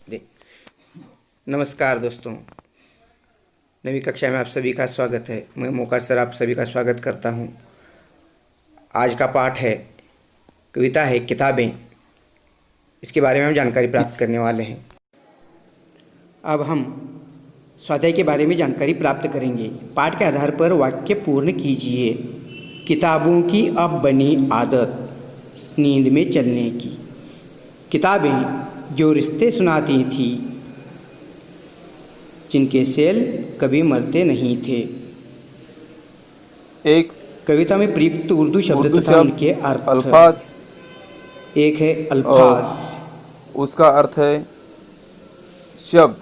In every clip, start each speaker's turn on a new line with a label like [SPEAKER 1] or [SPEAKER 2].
[SPEAKER 1] दे। नमस्कार दोस्तों, नवी कक्षा में आप सभी का स्वागत है। मैं मोका सर आप सभी का स्वागत करता हूं। आज का पाठ है, कविता है किताबें। इसके बारे में हम जानकारी प्राप्त करने वाले हैं। अब हम स्वाध्याय के बारे में जानकारी प्राप्त करेंगे। पाठ के आधार पर वाक्य पूर्ण कीजिए। किताबों की अब बनी आदत नींद में चलने की। किताबें जो रिश्ते सुनाती थी, जिनके सेल कभी मरते नहीं थे।
[SPEAKER 2] एक
[SPEAKER 1] कविता में प्रयुक्त उर्दू शब्द तथा उनके अर्थ।
[SPEAKER 2] अल्फाज।
[SPEAKER 1] एक है अल्फाज,
[SPEAKER 2] उसका अर्थ है शब्द।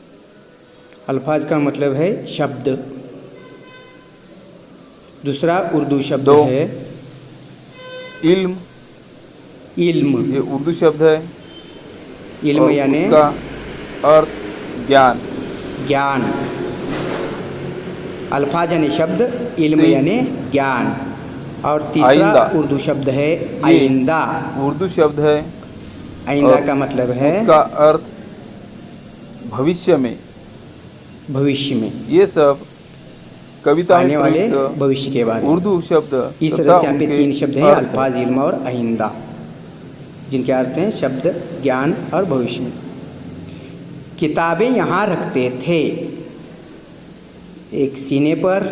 [SPEAKER 1] अल्फाज का मतलब है शब्द। दूसरा उर्दू शब्द है
[SPEAKER 2] इल्म।
[SPEAKER 1] इल्म।
[SPEAKER 2] ये उर्दू शब्द है।
[SPEAKER 1] इल्म यानी
[SPEAKER 2] उसका अर्थ ज्ञान।
[SPEAKER 1] ज्ञान। अल्फाज यानी शब्द, इल्म यानी ज्ञान। और तीसरा
[SPEAKER 2] आइंदा।
[SPEAKER 1] उर्दू शब्द है आइंदा।
[SPEAKER 2] उर्दू शब्द है।
[SPEAKER 1] आइंदा का मतलब है
[SPEAKER 2] उसका अर्थ भविष्य में।
[SPEAKER 1] भविष्य में,
[SPEAKER 2] ये सब कविता में
[SPEAKER 1] आने वाले
[SPEAKER 2] प्रयुक्त
[SPEAKER 1] भविष्य के बारे में।
[SPEAKER 2] उर्दू शब्द।
[SPEAKER 1] इस तरह से यहाँ पे
[SPEAKER 2] उनके
[SPEAKER 1] 3 शब्द हैं,
[SPEAKER 2] अर्थ
[SPEAKER 1] अल्फाज, इल्म और आइंदा, जिनके अर्थ हैं शब्द, ज्ञान और भविष्य में। किताबें यहाँ रखते थे, एक सीने पर,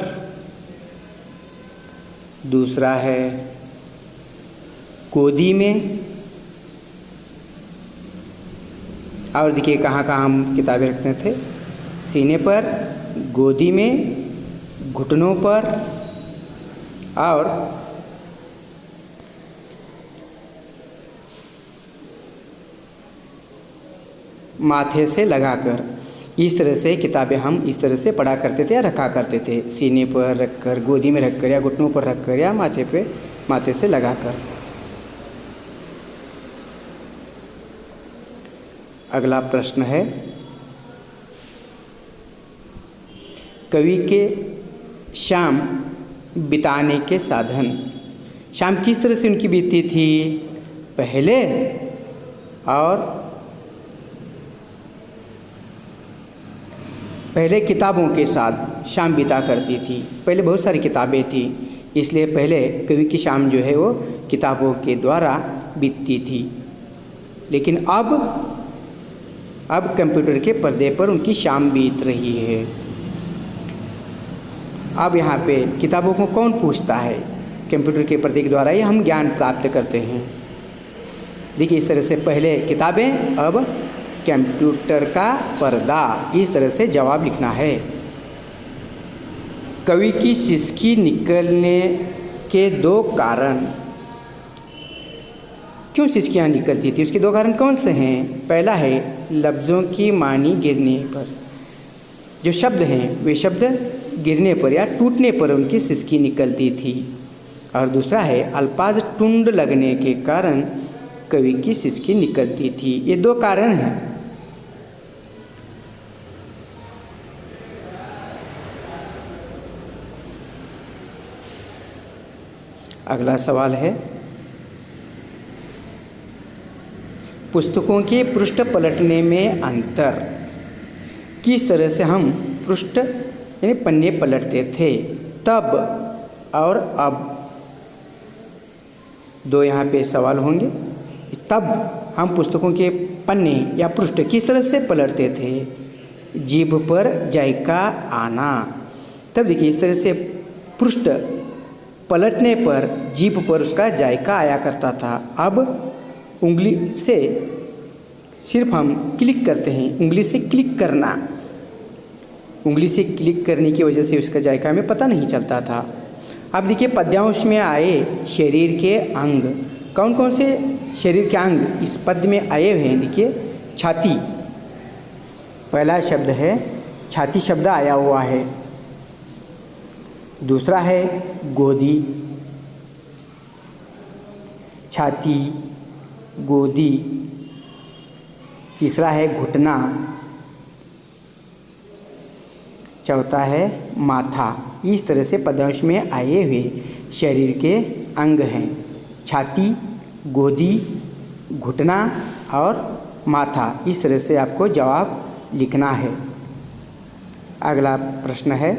[SPEAKER 1] दूसरा है गोदी में, और देखिए कहाँ कहाँ हम किताबें रखते थे। सीने पर, गोदी में, घुटनों पर और माथे से लगाकर। इस तरह से किताबें हम इस तरह से पढ़ा करते थे या रखा करते थे, सीने पर रखकर, गोदी में रखकर, या घुटनों पर रखकर, या माथे से लगाकर। अगला प्रश्न है, कवि के शाम बिताने के साधन। शाम किस तरह से उनकी बीतती थी? पहले किताबों के साथ शाम बिता करती थी। पहले बहुत सारी किताबें थी, इसलिए पहले कवि की शाम जो है वो किताबों के द्वारा बीतती थी। लेकिन अब कंप्यूटर के पर्दे पर उनकी शाम बीत रही है। अब यहाँ पे किताबों को कौन पूछता है? कंप्यूटर के पर्दे के द्वारा ही हम ज्ञान प्राप्त करते हैं। देखिए इस तरह से, पहले किताबें, अब कंप्यूटर का पर्दा। इस तरह से जवाब लिखना है। कवि की सिसकी निकलने के 2 कारण। क्यों सिसकियाँ निकलती थी, उसके 2 कारण कौन से हैं? पहला है लफ्ज़ों की मानी गिरने पर। जो शब्द हैं वे शब्द गिरने पर या टूटने पर उनकी सिसकी निकलती थी। और दूसरा है अल्फाज टुंड लगने के कारण कवि की सिसकी निकलती थी। ये 2 कारण हैं। अगला सवाल है, पुस्तकों के पृष्ठ पलटने में अंतर। किस तरह से हम पृष्ठ यानी पन्ने पलटते थे तब और अब? 2 यहाँ पे सवाल होंगे। तब हम पुस्तकों के पन्ने या पृष्ठ किस तरह से पलटते थे? जीभ पर जायका आना। तब देखिए इस तरह से पृष्ठ पलटने पर जीभ पर उसका जायका आया करता था। अब उंगली से सिर्फ हम क्लिक करते हैं। उंगली से क्लिक करना, उंगली से क्लिक करने की वजह से उसका जायका हमें पता नहीं चलता था। अब देखिए पद्यांश में आए शरीर के अंग। कौन कौन से शरीर के अंग इस पद्य में आए हुए हैं? देखिए छाती, पहला शब्द है छाती, शब्द आया हुआ है। दूसरा है गोदी, छाती, गोदी। तीसरा है घुटना। चौथा है माथा। इस तरह से पद्यांश में आए हुए शरीर के अंग हैं छाती, गोदी, घुटना और माथा। इस तरह से आपको जवाब लिखना है। अगला प्रश्न है,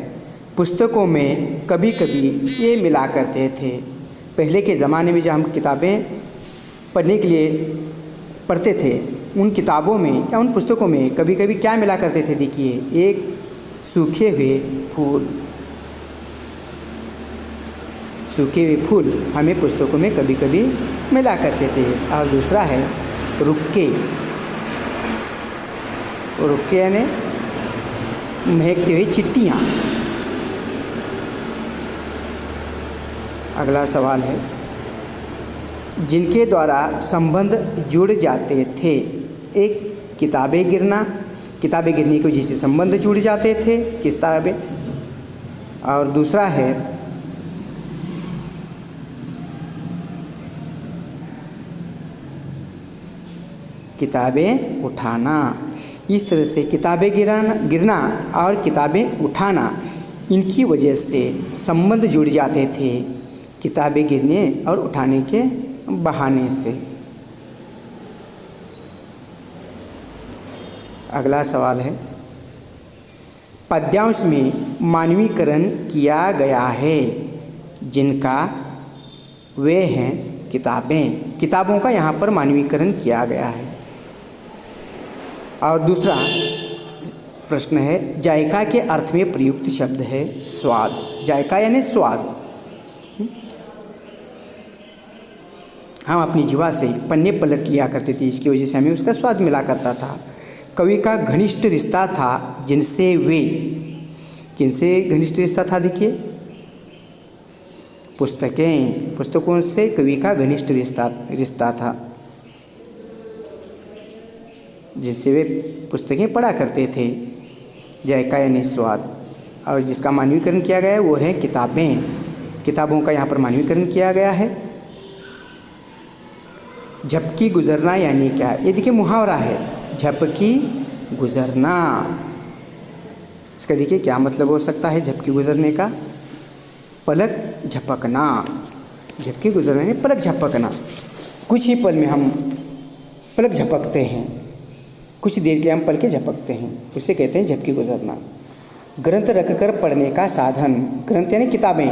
[SPEAKER 1] पुस्तकों में कभी कभी ये मिला करते थे। पहले के ज़माने में जब हम किताबें पढ़ने के लिए पढ़ते थे, उन किताबों में या उन पुस्तकों में कभी कभी क्या मिला करते थे? देखिए, एक सूखे हुए फूल, सूखे हुए फूल हमें पुस्तकों में कभी कभी मिला करते थे। और दूसरा है रुक्के, रुक्के यानी महकती हुई चिट्टियाँ। अगला सवाल है, जिनके द्वारा संबंध जुड़ जाते थे। एक किताबें गिरना, किताबें गिरने की वजह से संबंध जुड़ जाते थे किताबें। और दूसरा है किताबें उठाना। इस तरह से किताबें गिरना और किताबें उठाना, इनकी वजह से संबंध जुड़ जाते थे किताबें गिरने और उठाने के बहाने से। अगला सवाल है, पद्यांश में मानवीकरण किया गया है जिनका वे हैं किताबें। किताबों का यहाँ पर मानवीकरण किया गया है। और दूसरा प्रश्न है, जायका के अर्थ में प्रयुक्त शब्द है स्वाद। जायका यानी स्वाद। हम अपनी जीवा से पन्ने पलट लिया करते थे, इसकी वजह से हमें उसका स्वाद मिला करता था। कवि का घनिष्ठ रिश्ता था जिनसे वे, किनसे घनिष्ठ रिश्ता था? देखिए, पुस्तकों से कवि का घनिष्ठ रिश्ता था, जिनसे वे पुस्तकें पढ़ा करते थे। जायका यानी स्वाद। और जिसका मानवीकरण किया गया है वो है किताबें। किताबों का यहाँ पर मानवीकरण किया गया है। झपकी गुजरना यानी क्या? ये देखिए मुहावरा है, झपकी गुजरना। इसका देखिए क्या मतलब हो सकता है झपकी गुजरने का? पलक झपकना। झपकी गुजरना यानी पलक झपकना। कुछ ही पल में हम पलक झपकते हैं, कुछ देर के लिए हम पलकें झपकते हैं, उसे कहते हैं झपकी गुजरना। ग्रंथ रखकर पढ़ने का साधन। ग्रंथ यानी किताबें।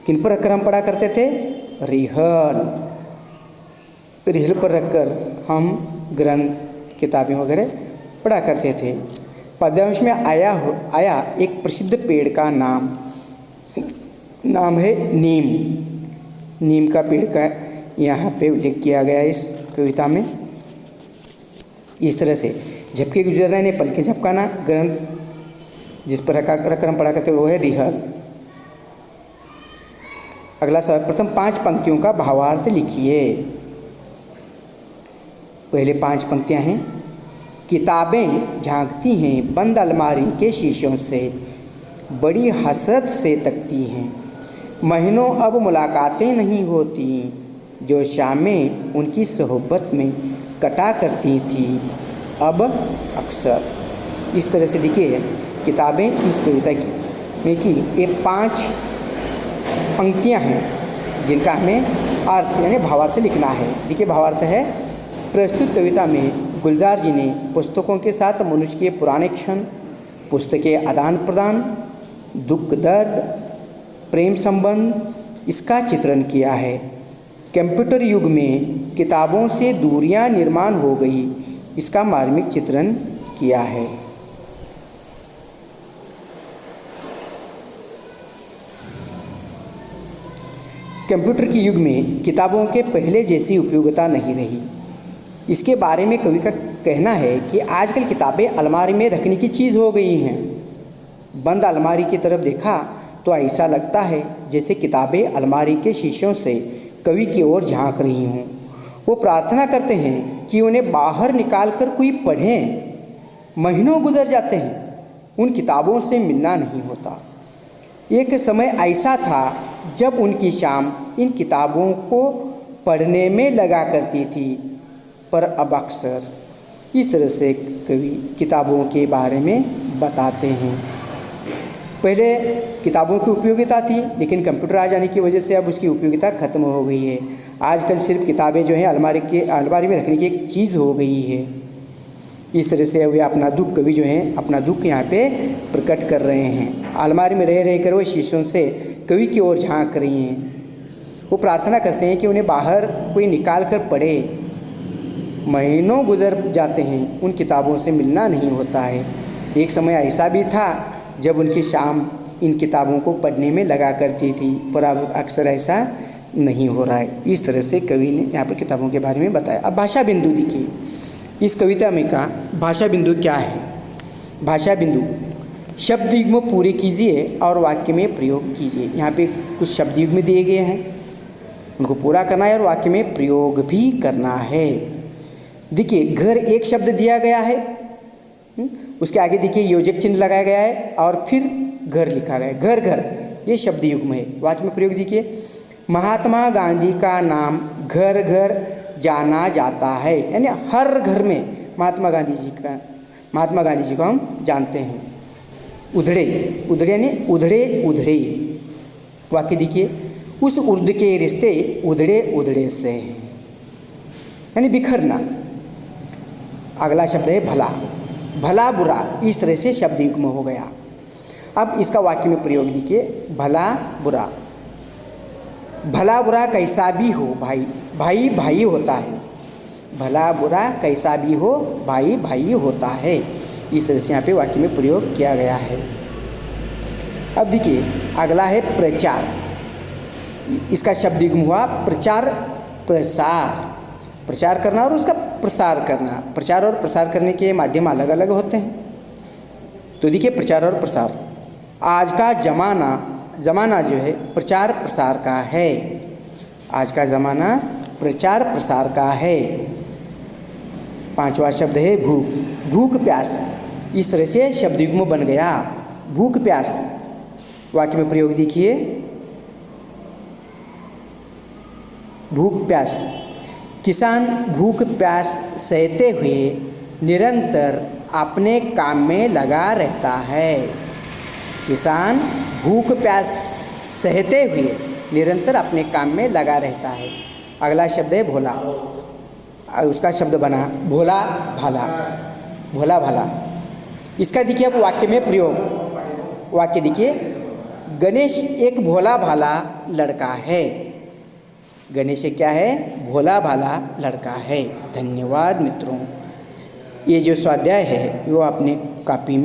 [SPEAKER 1] किन पर रखकर हम पढ़ा करते थे? रिहल। रिहल पर रखकर हम ग्रंथ, किताबें वगैरह पढ़ा करते थे। पद्यांश में आया एक प्रसिद्ध पेड़ का नाम है नीम। नीम का पेड़ का यहाँ पे उल्लेख किया गया है इस कविता में। इस तरह से झपकी गुजरना ने पलके झपकाना। ग्रंथ जिस पर रखकर हम पढ़ा करते वो है रिहल। अगला सवाल, प्रथम 5 पंक्तियों का भावार्थ लिखिए। पहले 5 पंक्तियां हैं, किताबें झांकती हैं बंद अलमारी के शीशों से, बड़ी हसरत से तकती हैं, महीनों अब मुलाकातें नहीं होती, जो शामें उनकी सोहबत में कटा करती थी अब अक्सर। इस तरह से देखिए किताबें इस कविता की ये 5 पंक्तियां हैं जिनका हमें अर्थ यानी भावार्थ लिखना है। देखिए भावार्थ है, प्रस्तुत कविता में गुलजार जी ने पुस्तकों के साथ मनुष्य के पुराने क्षण, पुस्तकें आदान प्रदान, दुख दर्द, प्रेम संबंध, इसका चित्रण किया है। कंप्यूटर युग में किताबों से दूरियां निर्माण हो गई, इसका मार्मिक चित्रण किया है। कंप्यूटर के युग में किताबों के पहले जैसी उपयोगिता नहीं रही। इसके बारे में कवि का कहना है कि आजकल किताबें अलमारी में रखने की चीज़ हो गई हैं। बंद अलमारी की तरफ देखा तो ऐसा लगता है जैसे किताबें अलमारी के शीशों से कवि की ओर झांक रही हों। वो प्रार्थना करते हैं कि उन्हें बाहर निकालकर कोई पढ़े। महीनों गुजर जाते हैं, उन किताबों से मिलना नहीं होता। एक समय ऐसा था जब उनकी शाम इन किताबों को पढ़ने में लगा करती थी, पर अब अक्सर। इस तरह से कवि किताबों के बारे में बताते हैं। पहले किताबों की उपयोगिता थी, लेकिन कंप्यूटर आ जाने की वजह से अब उसकी उपयोगिता खत्म हो गई है। आजकल सिर्फ किताबें जो हैं अलमारी में रखने की एक चीज़ हो गई है। इस तरह से वे अपना दुख कवि जो हैं अपना दुख यहाँ पे प्रकट कर रहे हैं। अलमारी में रह कर वो शीशों से कवि की ओर झांक रही हैं। वो प्रार्थना करते हैं कि उन्हें बाहर कोई निकाल कर पढ़े। महीनों गुजर जाते हैं, उन किताबों से मिलना नहीं होता है। एक समय ऐसा भी था जब उनकी शाम इन किताबों को पढ़ने में लगा करती थी, पर अब अक्सर ऐसा नहीं हो रहा है। इस तरह से कवि ने यहाँ पर किताबों के बारे में बताया। अब भाषा बिंदु देखिए, इस कविता में का भाषा बिंदु क्या है। भाषा बिंदु, शब्द युग्म पूरे कीजिए और वाक्य में प्रयोग कीजिए। यहाँ पे कुछ शब्द युग्म दिए गए हैं, उनको पूरा करना है और वाक्य में प्रयोग भी करना है। देखिए, घर एक शब्द दिया गया है, उसके आगे देखिए योजक चिन्ह लगाया गया है और फिर घर लिखा गया है। घर घर ये शब्द युग्म है। वाक्य में प्रयोग देखिए, महात्मा गांधी का नाम घर घर जाना जाता है, यानी हर घर में महात्मा गांधी जी को हम जानते हैं। उधड़े, उधड़े यानी उधड़े उधड़े। वाक्य देखिए, उस उर्द के रिश्ते उधड़े उधड़े से, यानी बिखरना। अगला शब्द है भला, भला बुरा। इस तरह से शब्द युग्म हो गया। अब इसका वाक्य में प्रयोग देखिए, भला बुरा। भला बुरा कैसा भी हो भाई, भाई भाई होता है। भला बुरा कैसा भी हो भाई भाई होता है। इस तरह से यहाँ पे वाक्य में प्रयोग किया गया है। अब देखिए, अगला है प्रचार। इसका शब्द युग्म हुआ प्रचार प्रसार। प्रचार करना और उसका प्रसार करना। प्रचार और प्रसार करने के माध्यम अलग अलग होते हैं। तो देखिए, प्रचार और प्रसार, आज का ज़माना जो है प्रचार प्रसार का है। आज का ज़माना प्रचार प्रसार का है। पांचवा शब्द है भूख, भूख प्यास। इस तरह से शब्द युग्म बन गया, भूख प्यास। वाक्य में प्रयोग देखिए, भूख प्यास। किसान भूख प्यास सहते हुए निरंतर अपने काम में लगा रहता है। किसान भूख प्यास सहते हुए निरंतर अपने काम में लगा रहता है। अगला शब्द है भोला। उसका शब्द बना भोला भाला, भोला भाला। इसका देखिए अब वाक्य में प्रयोग। वाक्य देखिए, गणेश एक भोला भाला लड़का है। गणेश क्या है? भोला भाला लड़का है। धन्यवाद मित्रों। ये जो स्वाध्याय है वो आपने कॉपी में